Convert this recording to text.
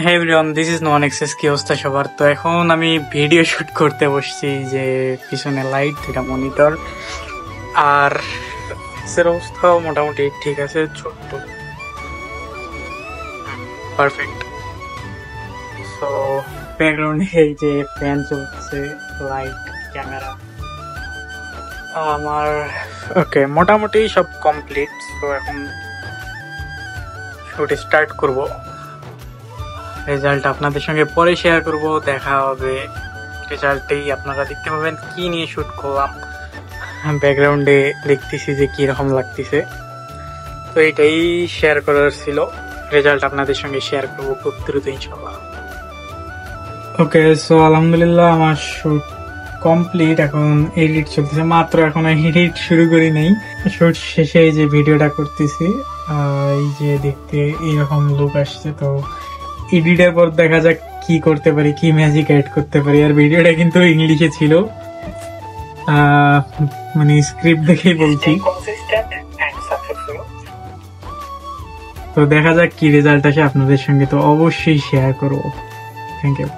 হ্যাঁ everyone, this is non access. কি অবস্থা সবার? তো এখন আমি ভিডিও শুট করতে বসছি, যে পিছনে লাইট, দুটা মনিটর, আর এর অবস্থাও মোটামুটি ঠিক আছে, ছোট্ট, পারফেক্ট। সো ব্যাকগ্রাউন্ডে এই যে ফ্যান চলছে, লাইট, ক্যামেরা, আমার ওকে মোটামুটি সব কমপ্লিট। তো এখন শুট স্টার্ট করব। রেজাল্ট আপনাদের সঙ্গে পরে শেয়ার করব, দেখা হবে রেজাল্টেই। আপনারা দেখতে পাবেন কি নিয়ে শুট করলাম। ব্যাকগ্রাউন্ডে দেখতেছি যে কি রকম লাগতেছে, তো এটাই শেয়ার করার ছিল। রেজাল্ট আপনাদের সঙ্গে শেয়ার করব খুব দ্রুত ইনশাআল্লাহ। ওকে, সো আলহামদুলিল্লাহ আমার শুট কমপ্লিট। এখন এডিট চলতেছে, মাত্র এখন এডিট শুরু করি নাই। শুট শেষে এই যে ভিডিওটা করতেছি, এই যে দেখতে এইরকম লুক আসছে। তো এডিটের পর দেখা যাক কি করতে পারি, কি ম্যাজিক এড করতে পারি। আর ভিডিওটা কিন্তু ইংলিশে ছিল, মানে স্ক্রিপ্ট দেখেই বলছি। তো দেখা যাক কি রেজাল্ট আসে আপনাদের সঙ্গে, তো অবশ্যই শেয়ার করবো। Thank you.